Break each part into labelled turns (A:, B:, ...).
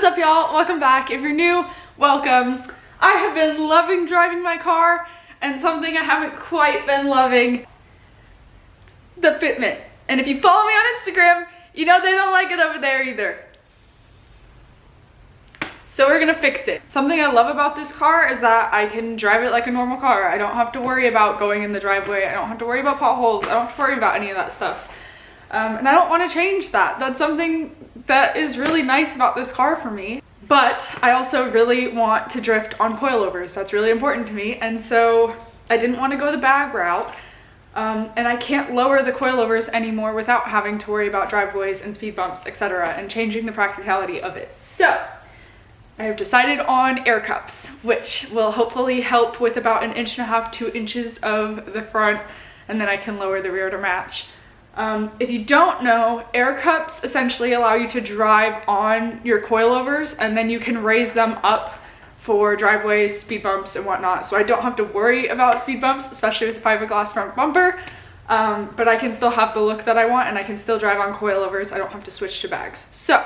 A: What's up, y'all? Welcome back. If you're new, welcome. I have been loving driving my car, and something I haven't quite been loving, the fitment. And if you follow me on Instagram, you know they don't like it over there either. So we're gonna fix it. Something I love about this car is that I can drive it like a normal car. I don't have to worry about going in the driveway. I don't have to worry about potholes. I don't have to worry about any of that stuff. And I don't want to change that. That's something that is really nice about this car for me. But I also really want to drift on coilovers. That's really important to me. And so I didn't want to go the bag route. And I can't lower the coilovers anymore without having to worry about driveways and speed bumps, etc., and changing the practicality of it. So I have decided on air cups, which will hopefully help with about 1.5 to 2 inches of the front, and then I can lower the rear to match. If you don't know, air cups essentially allow you to drive on your coilovers, and then you can raise them up for driveways, speed bumps, and whatnot. So I don't have to worry about speed bumps, especially with the fiberglass front bumper, but I can still have the look that I want, and I can still drive on coilovers. I don't have to switch to bags. So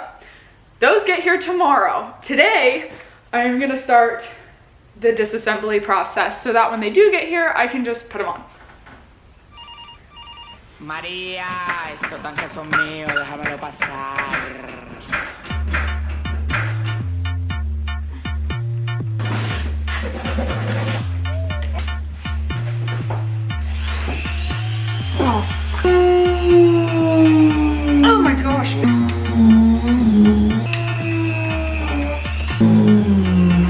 A: those get here tomorrow. Today, I'm gonna start the disassembly process so that when they do get here, I can just put them on.
B: María, esos tanques son míos, déjamelo pasar.
A: Oh my gosh.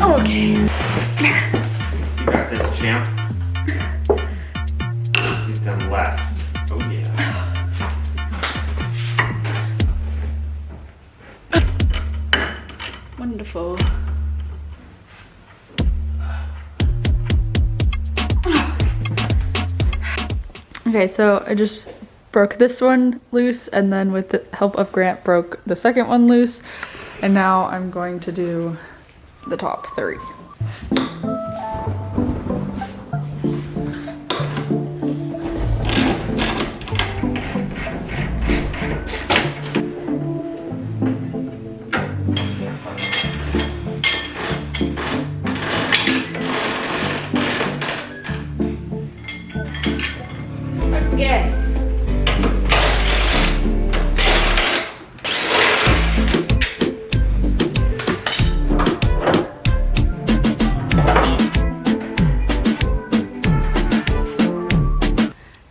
A: Okay.
C: You got this, champ. He's done less. Oh yeah.
A: Wonderful. Okay, so I just broke this one loose, and then with the help of Grant broke the second one loose, and now I'm going to do the top 3. Again.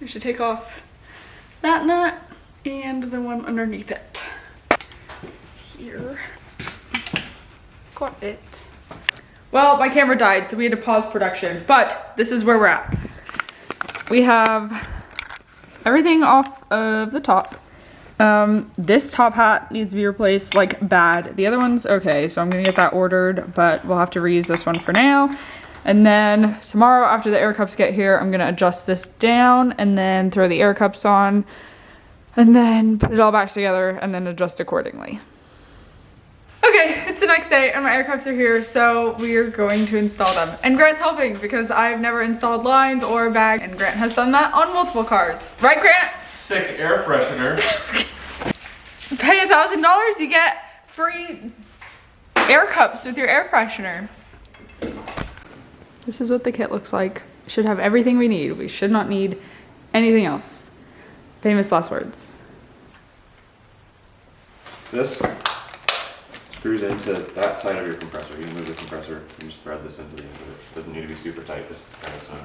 A: I should take off that nut and the one underneath it. Here. Got it. Well, my camera died, so we had to pause production, but this is where we're at. We have everything off of the top. This top hat needs to be replaced like bad. The other one's okay, so I'm gonna get that ordered, but we'll have to reuse this one for now. And then tomorrow, after the air cups get here, I'm gonna adjust this down and then throw the air cups on and then put it all back together and then adjust accordingly. Okay, it's the next day and my air cups are here, so we're going to install them. And Grant's helping because I've never installed lines or a bag, and Grant has done that on multiple cars. Right, Grant?
C: Sick air freshener.
A: Pay $1,000, you get free air cups with your air freshener. This is what the kit looks like. Should have everything we need. We should not need anything else. Famous last words.
C: This screws into that side of your compressor. You can move the compressor and just thread this into the end of it. Doesn't need to be super tight, just kind of snug.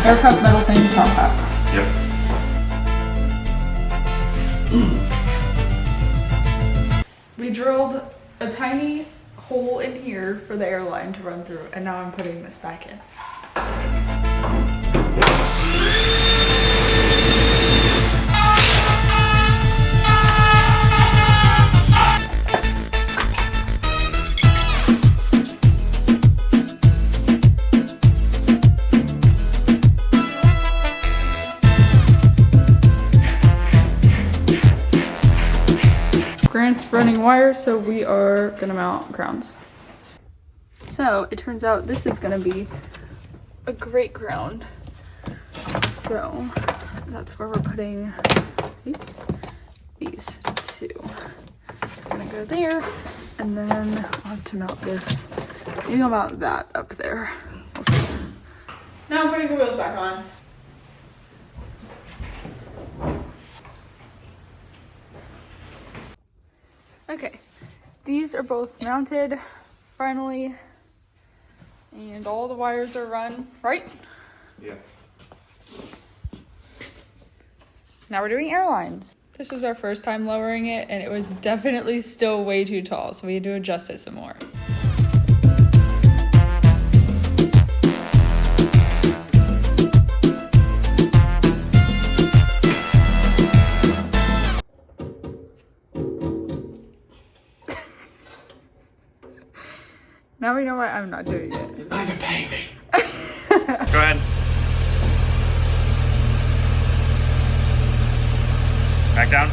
A: Air cup metal thing, top hat.
C: Yep.
A: We drilled a tiny hole in here for the airline to run through, and now I'm putting this back in. Grant's running wires, so we are gonna mount grounds. So it turns out this is gonna be a great ground. So that's where we're putting, oops, these two. I'm gonna go there, and then I'll have to mount this. Maybe I'll mount that up there. We'll see. Now I'm putting the wheels back on. Okay, these are both mounted finally, and all the wires are run, right?
C: Yeah.
A: Now we're doing airlines. This was our first time lowering it, and it was definitely still way too tall, so we had to adjust it some more. Now we know why I'm not doing it.
C: He's not even paying me. Go ahead. Back down.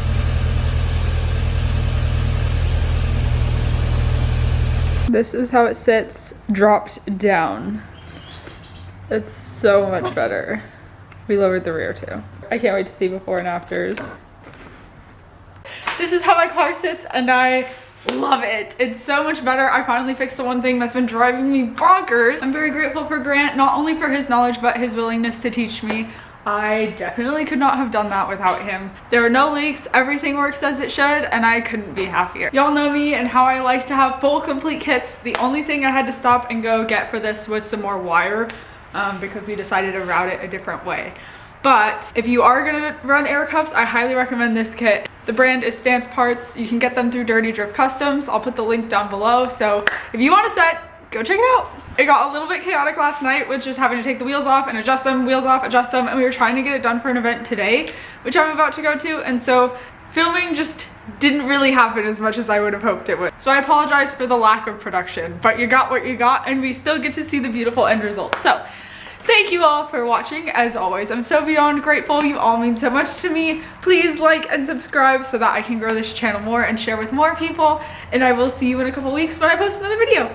A: This is how it sits, dropped down. It's so much better. We lowered the rear too. I can't wait to see before and afters. This is how my car sits, and I love it. It's so much better. I finally fixed the one thing that's been driving me bonkers. I'm very grateful for Grant, not only for his knowledge, but his willingness to teach me. I definitely could not have done that without him. There are no leaks, everything works as it should, and I couldn't be happier. Y'all know me and how I like to have full complete kits. The only thing I had to stop and go get for this was some more wire because we decided to route it a different way. But if you are gonna run air cups, I highly recommend this kit. The brand is Stance Parts. You can get them through Dirty Drift Customs. I'll put the link down below. So if you want a set, go check it out. It got a little bit chaotic last night with just having to take the wheels off and adjust them, wheels off, adjust them, and we were trying to get it done for an event today, which I'm about to go to, and so filming just didn't really happen as much as I would have hoped it would. So I apologize for the lack of production, but you got what you got, and we still get to see the beautiful end result. So thank you all for watching. As always, I'm so beyond grateful. You all mean so much to me. Please like and subscribe so that I can grow this channel more and share with more people, and I will see you in a couple weeks when I post another video.